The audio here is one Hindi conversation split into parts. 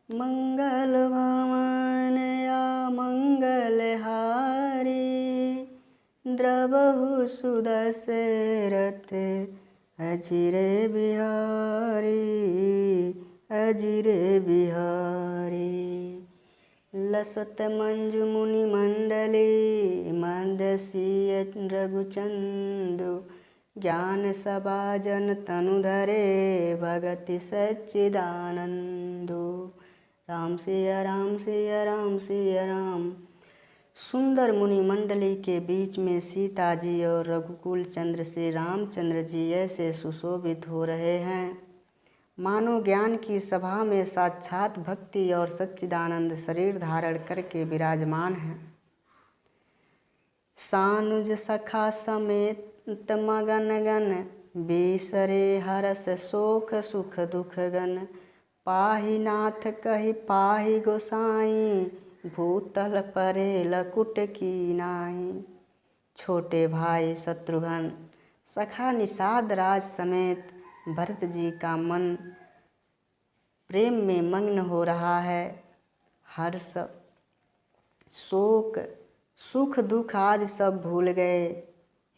मंगल भवन या मंगलहारी, द्रवहु सुदशरथ अजिरे बिहारी, अजिरे बिहारी। लसत मंजु मुनि मंडली, मदसीय रघुचंदु, ज्ञान सभाजन तनुधरे, भगति सच्चिदानंदु। राम सिया राम सिया राम सिया राम। सुंदर मुनि मंडली के बीच में सीता जी और रघुकुल चंद्र श्री रामचंद्र जी ऐसे सुशोभित हो रहे हैं मानो ज्ञान की सभा में साक्षात भक्ति और सच्चिदानंद शरीर धारण करके विराजमान हैं। सानुज सखा समेत मगन गन, बिसरे हरस शोक सुख दुख गन। पाहि नाथ कहि पाहि गोसाई, भूतल परे लकुट की नाई। छोटे भाई शत्रुघ्न सखा निषाद राज समेत भरत जी का मन प्रेम में मग्न हो रहा है। हर्ष शोक सुख दुख आदि सब भूल गए।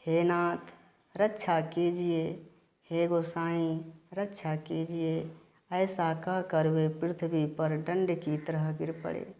हे नाथ रक्षा कीजिए, हे गोसाई रक्षा कीजिए। ऐसा कहकर वे पृथ्वी पर दंड की तरह गिर पड़े।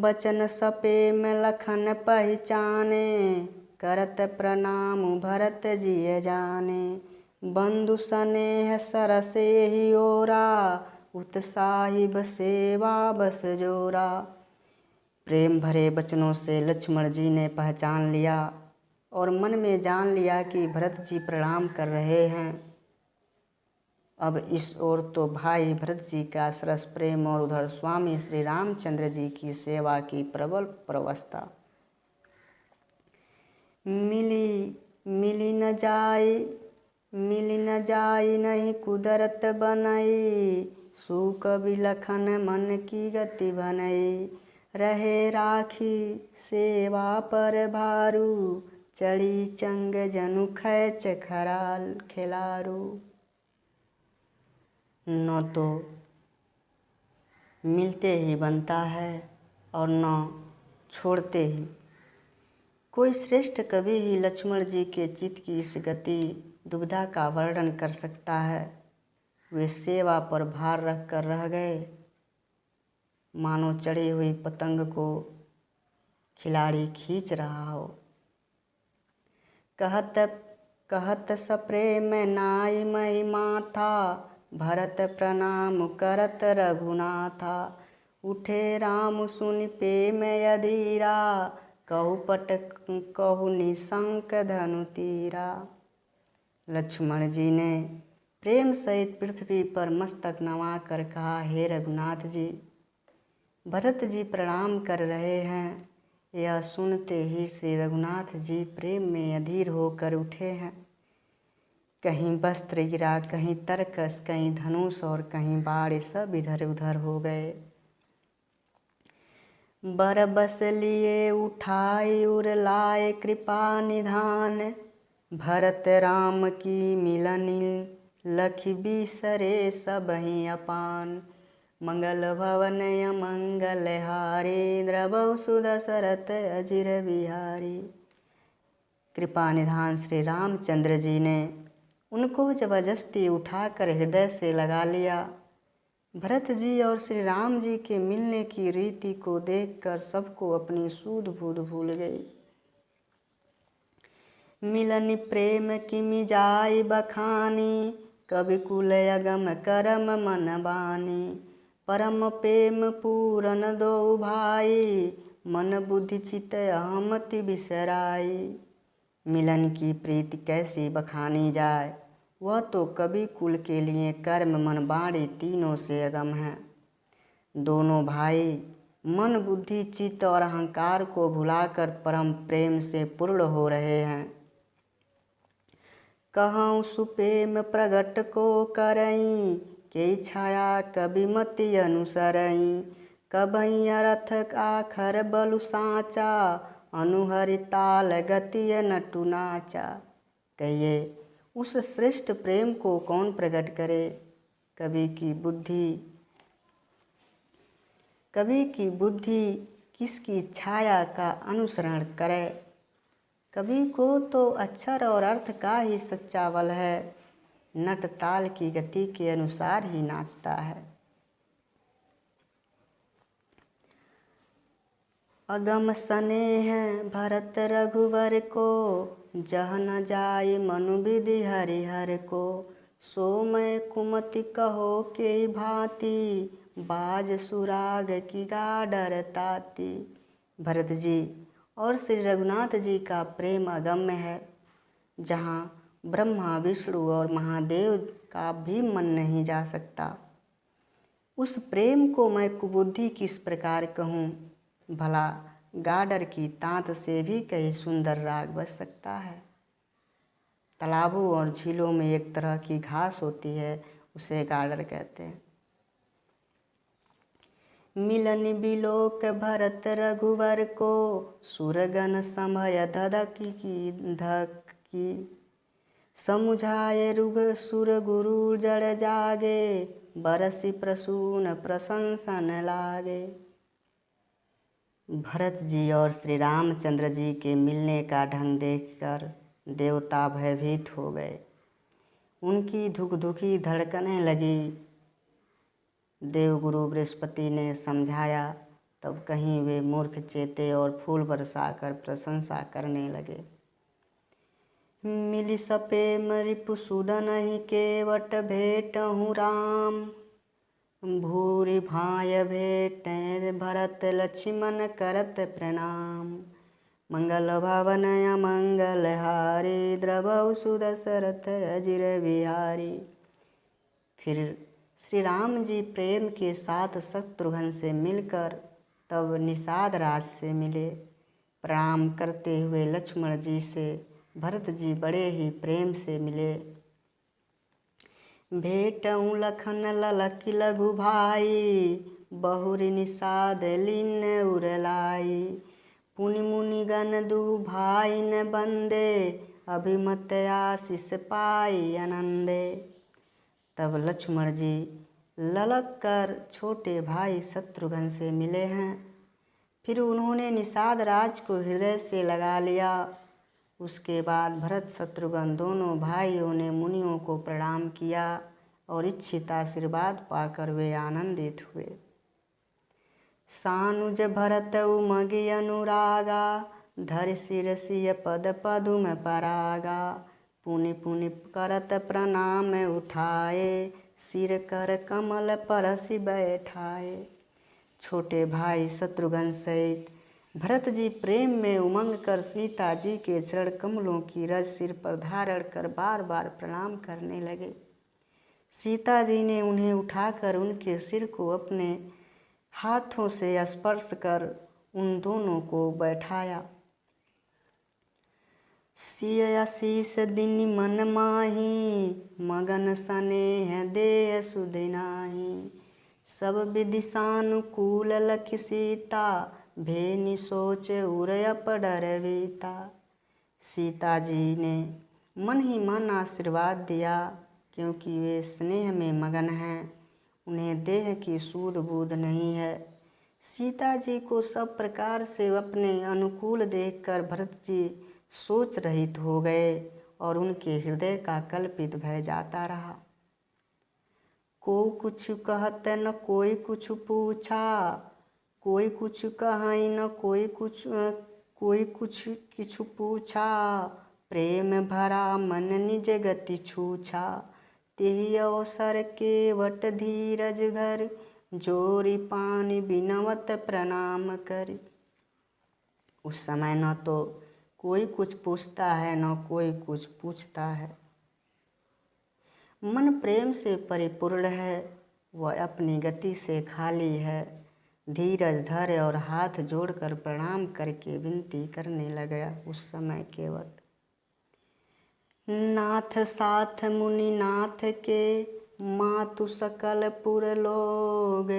बचन सपे में लखन पहचाने, करत प्रणाम भरत जी जाने। बंधु स्नेह सरसे ही ओरा, उत्साही बसेवा बस जोरा। प्रेम भरे बचनों से लक्ष्मण जी ने पहचान लिया और मन में जान लिया कि भरत जी प्रणाम कर रहे हैं। अब इस ओर तो भाई भरत जी का सरस प्रेम और उधर स्वामी श्री रामचंद्र जी की सेवा की प्रबल प्रवस्था। मिली न जाई नहीं कुदरत बनई, सुख बिलखन मन की गति बनई। रहे राखी सेवा पर भारू, चढ़ी चंग जनु खैच खराल खिलारू। न तो मिलते ही बनता है और न छोड़ते ही। कोई श्रेष्ठ कवि ही लक्ष्मण जी के चित्त की इस गति दुविधा का वर्णन कर सकता है। वे सेवा पर भार रख कर रह गए, मानो चढ़ी हुई पतंग को खिलाड़ी खींच रहा हो। कहत सप्रेम नाई महिमा था, भरत प्रणाम करत रघुनाथा। उठे राम सुनि प्रेम अधीरा, कहु पट कहु निशंक धनु तीरा। लक्ष्मण जी ने प्रेम सहित पृथ्वी पर मस्तक नवा कर कहा, हे रघुनाथ जी भरत जी प्रणाम कर रहे हैं। यह सुनते ही श्री रघुनाथ जी प्रेम में अधीर होकर उठे हैं। कहीं वस्त्र गिरा, कहीं तरकस, कहीं धनुष और कहीं बाण, सब इधर उधर हो गए। बर बस लिए उठाई उर लाए कृपा निधान, भरत राम की मिलनी लखि बिसरे सबहि अपान। मंगल भवन मंगल हारी, द्रवहु सुदशरथ अजिर बिहारी। कृपा निधान श्री रामचंद्र जी ने उनको जबरदस्ती उठाकर हृदय से लगा लिया। भरत जी और श्री राम जी के मिलने की रीति को देखकर सबको अपनी सूध बूध भूल गई। मिलन प्रेम किमि जाई बखानी, कवि कुल अगम करम मन बानी। परम प्रेम पूरन दो भाई, मन बुद्धि चित अहमति बिसराई। मिलन की प्रीति कैसी बखानी जाए, वह तो कवि कुल के लिए कर्म मन बाणी तीनों से अगम है। दोनों भाई मन बुद्धि चित्त और अहंकार को भुलाकर परम प्रेम से पूर्ण हो रहे हैं। कहूँ सुप्रेम प्रगट को करई, के छाया कवि मति अनुसरई। कबई रथ आखर बलु साचा, अनुहरि ताल गति नटु नाचा। कहिए उस श्रेष्ठ प्रेम को कौन प्रकट करे। कवि की बुद्धि कवि की बुद्धि किसकी छाया का अनुसरण करे। कवि को तो अक्षर और अर्थ का ही सच्चा बल है, नट ताल की गति के अनुसार ही नाचता है। अगम स्नेह भरत रघुवर को, जह न जाय मनु विधि हरिहर को। सो मैं कुमति कहो के भांति, बाज सुराग की गाडर ताती। भरत जी और श्री रघुनाथ जी का प्रेम अगम्य है, जहाँ ब्रह्मा विष्णु और महादेव का भी मन नहीं जा सकता। उस प्रेम को मैं कुबुद्धि किस प्रकार कहूँ। भला गाडर की तांत से भी कई सुंदर राग बज सकता है। तालाबों और झीलों में एक तरह की घास होती है, उसे गाडर कहते हैं। मिलन बिलोक भरत रघुवर को, सुरगन समय धधकी की धकी। समुझाए रुग सुर गुरु जड़ जागे, बरसी प्रसून प्रशंसन लागे। भरत जी और श्री रामचंद्र जी के मिलने का ढंग देखकर देवता भयभीत हो गए। उनकी धुकधुकी धड़कने लगी। देवगुरु बृहस्पति ने समझाया, तब कहीं वे मूर्ख चेते और फूल बरसाकर प्रशंसा करने लगे। मिली सपेम रिपुसूदन ही केवट भेटहु राम। भूरि भाय भेटें भरत लक्ष्मण करत प्रणाम। मंगल भवन मंगल हारी, द्रवहु सुदशरथ अजिर बिहारी। फिर श्री राम जी प्रेम के साथ शत्रुघ्न से मिलकर तब निषाद राज से मिले। प्रणाम करते हुए लक्ष्मण जी से भरत जी बड़े ही प्रेम से मिले। भेटऊँ लखन ललक लघु भाई, बहुरि निषाद लीन उरलाई। पुनि मुनि गण दु भाई न बंदे, अभिमत आशीष पाई आनंदे। तब लक्ष्मण जी ललक कर छोटे भाई शत्रुघ्न से मिले हैं। फिर उन्होंने निषाद राज को हृदय से लगा लिया। उसके बाद भरत शत्रुघ्न दोनों भाइयों ने मुनियों को प्रणाम किया और इच्छित आशीर्वाद पाकर वे आनंदित हुए। सानुज भरत उमगी अनुरागा, धरि सिर सिय पद पदुम परागा। पुनि पुनि करत प्रणाम उठाए, सिर कर कमल परसि बैठाए। छोटे भाई शत्रुघ्न सहित भरत जी प्रेम में उमंग कर सीता जी के चरण कमलों की रज सिर पर धारण कर बार बार प्रणाम करने लगे। सीता जी ने उन्हें उठाकर उनके सिर को अपने हाथों से स्पर्श कर उन दोनों को बैठाया। सिय आशीष दिनि मन माही, मगन स्नेह देह सुधि नाही। सब विधि सानुकूल लखि सीता, भेनि सोच उरय पडर बीता। सीता जी ने मन ही मन आशीर्वाद दिया, क्योंकि वे स्नेह में मगन हैं, उन्हें देह की सूध बूध नहीं है। सीता जी को सब प्रकार से अपने अनुकूल देखकर भरत जी सोच रहित हो गए और उनके हृदय का कल्पित भय जाता रहा। को कुछ कहत न कोई कुछ पूछा, कोई कुछ कहाई न कोई कुछ किछु पूछा। प्रेम भरा मन निज गति छूछा, तेहि अवसर केवट धीरज धर। जोरी पानी बिनवत प्रणाम कर। उस समय न तो कोई कुछ पूछता है न कोई कुछ पूछता है। मन प्रेम से परिपूर्ण है, वह अपनी गति से खाली है। धीरज धर और हाथ जोड़कर प्रणाम करके विनती करने लगा। उस समय केवट नाथ साथ मुनि नाथ के, मातु सकल पुर लोग।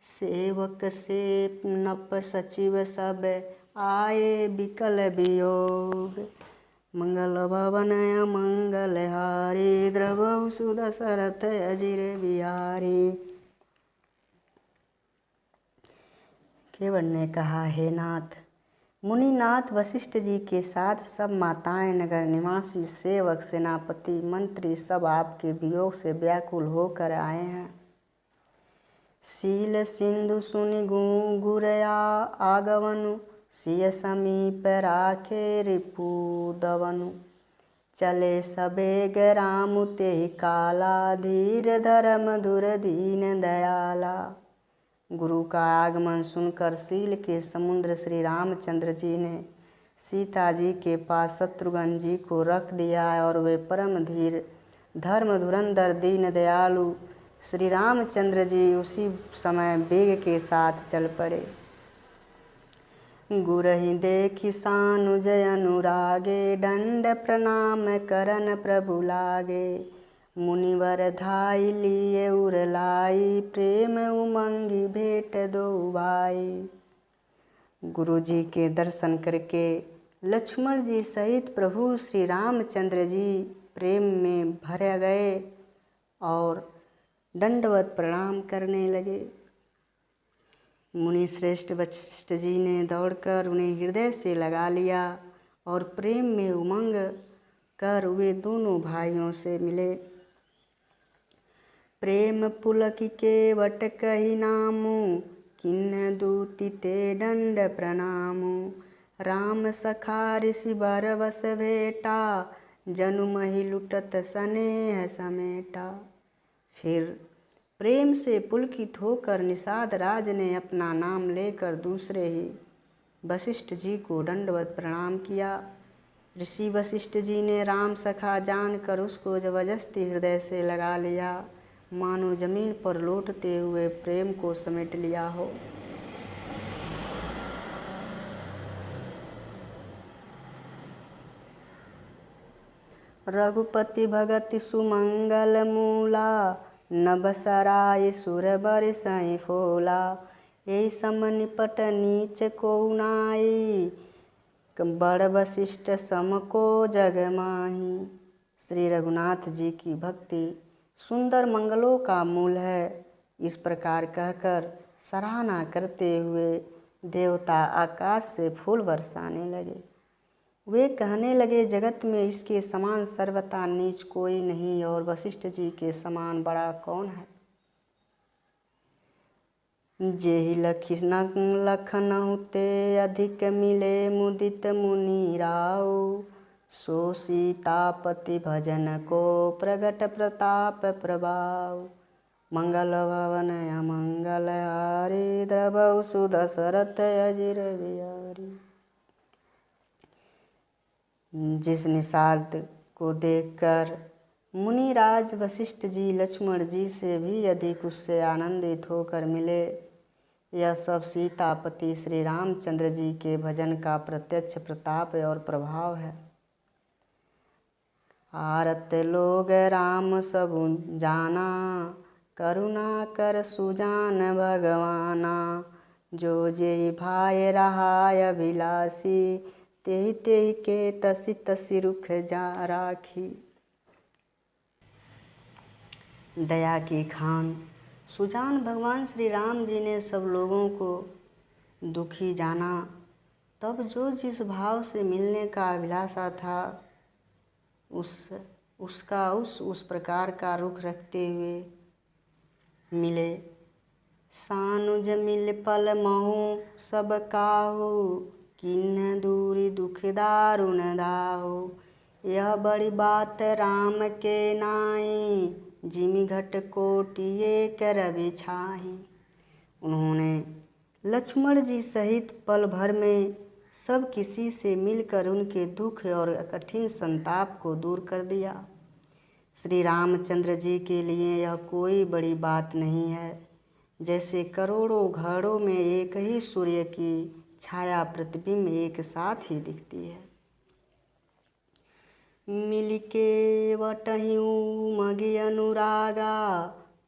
सेवक से नप सचिव सब, आए बिकल वियोग। मंगल भवन मंगल हारी, द्रवहु सुदशरथ अजिर बिहारी। केवट ने कहा, हे नाथ, मुनिनाथ वशिष्ठ जी के साथ सब माताएं, नगर निवासी, सेवक, सेनापति, मंत्री सब आपके वियोग से व्याकुल होकर आए हैं। शील सिंधु सुनि गुरया आगवनु, सिय समीप राखे रिपु दवनु। चले सबेग राम तेहि काला, धीर धर्म धुर दीन दयाला। गुरु का आगमन सुनकर शील के समुद्र श्री रामचंद्र जी ने सीता जी के पास शत्रुघ्न जी को रख दिया और वे परम धीर, धर्म धुरंधर, दीन दयालु श्री रामचंद्र जी उसी समय वेग के साथ चल पड़े। गुरहि देखि सानुज अनुरागे, दंड प्रणाम करन प्रभु लागे। मुनिवर धाई लिए उरलाई, प्रेम उमंगी भेंट दो भाई। गुरु जी के दर्शन करके लक्ष्मण जी सहित प्रभु श्री रामचंद्र जी प्रेम में भर गए और दंडवत प्रणाम करने लगे। मुनि श्रेष्ठ वशिष्ठ जी ने दौड़कर उन्हें हृदय से लगा लिया और प्रेम में उमंग कर वे दोनों भाइयों से मिले। प्रेम पुलक केवट कही नामु, किन्न दूति ते दंड प्रणामु। राम सखा ऋषि बर बस भेटा, जनु मही लुटत स्नेह समेटा। फिर प्रेम से पुलकित होकर निषाद राज ने अपना नाम लेकर दूसरे ही वशिष्ठ जी को दंडवत प्रणाम किया। ऋषि वशिष्ठ जी ने राम सखा जानकर उसको जबरदस्ती हृदय से लगा लिया, मानो जमीन पर लौटते हुए प्रेम को समेट लिया हो। रघुपति भगति सुमंगल मूला, नभ सराय सुर बर साई फोला। यही सम निपट नीच को नाई, बड़ वशिष्ठ सम को जग माही। श्री रघुनाथ जी की भक्ति सुंदर मंगलों का मूल है। इस प्रकार कहकर सराहना करते हुए देवता आकाश से फूल बरसाने लगे। वे कहने लगे, जगत में इसके समान सर्वथा नीच कोई नहीं और वशिष्ठ जी के समान बड़ा कौन है। जेहि लखनहु ते अधिक मिले, मुदित मुनि राउ। सो सीतापति भजन को प्रगट प्रताप प्रभाव। मंगल भवन अमंगल हारी, द्रवहु सुदशरथ अजिर बिहारी। जिस निषाद को देखकर मुनिराज वशिष्ठ जी लक्ष्मण जी से भी अधिक उससे आनंदित होकर मिले, यह सब सीतापति श्री रामचंद्र जी के भजन का प्रत्यक्ष प्रताप और प्रभाव है। आरत लोग राम सबु जाना, करुणा कर सुजान भगवाना। जो जेहि भाय रहाय अभिलाषी, तेहि तेहि के तसि तसि रुख जा राखी। दया की खान सुजान भगवान श्री राम जी ने सब लोगों को दुखी जाना। तब जो जिस भाव से मिलने का अभिलाषा था उस प्रकार का रुख रखते हुए मिले। सानुज मिल पल महु सब काहू, किन्न दूरी दुख दारुण दाहु। यह बड़ी बात राम के नाई, जिमि घट कोटि एक रवि छाही। उन्होंने लक्ष्मण जी सहित पल भर में सब किसी से मिलकर उनके दुख और कठिन संताप को दूर कर दिया। श्री रामचंद्र जी के लिए यह कोई बड़ी बात नहीं है। जैसे करोड़ों घरों में एक ही सूर्य की छाया प्रतिबिंब एक साथ ही दिखती है। मिलिके वटहि उमगी अनुरागा,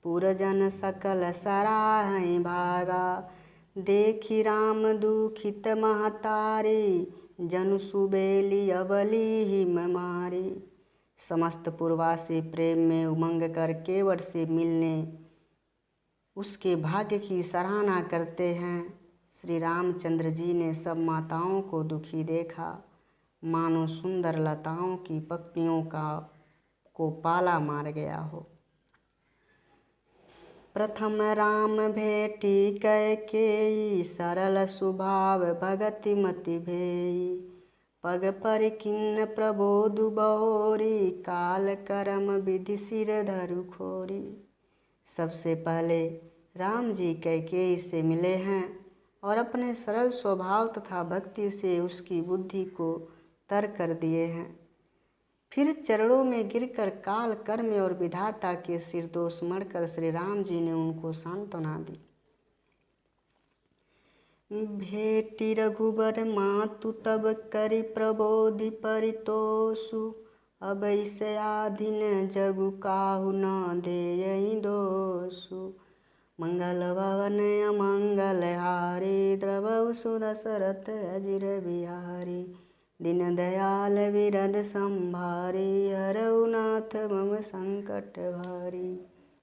पुरजन सकल सराहै भागा। देखि राम दुखित महतारी, जनु सुबेली अबली हिम मारी। समस्त पूर्वासी प्रेम में उमंग कर केवट से मिलने उसके भाग्य की सराहना करते हैं। श्री रामचंद्र जी ने सब माताओं को दुखी देखा, मानो सुंदर लताओं की पत्तियों को पाला मार गया हो। प्रथम राम भेटी कैकेयी, सरल स्वभाव भगति मति भेई। पग पर किन्न प्रबोधु बहोरी, काल कर्म विधि सिर धरु खोरी। सबसे पहले राम जी कैकेयी से मिले हैं और अपने सरल स्वभाव तथा भक्ति से उसकी बुद्धि को तर कर दिए हैं। फिर चरणों में गिरकर काल कर्म और विधाता के सिर दोष मढ़कर श्री राम जी ने उनको सांत्वना दी। भेटी रघुबर मातु तब करि प्रबोधि परितोषु, अब इसे आधीन जगु काहु न देयहि दोषु। मंगल भवन अमंगल हारी, द्रवहु सुदशरथ अजिर बिहारी। दीन दयाल विरद संभारी, हरहु नाथ मम संकट भारी।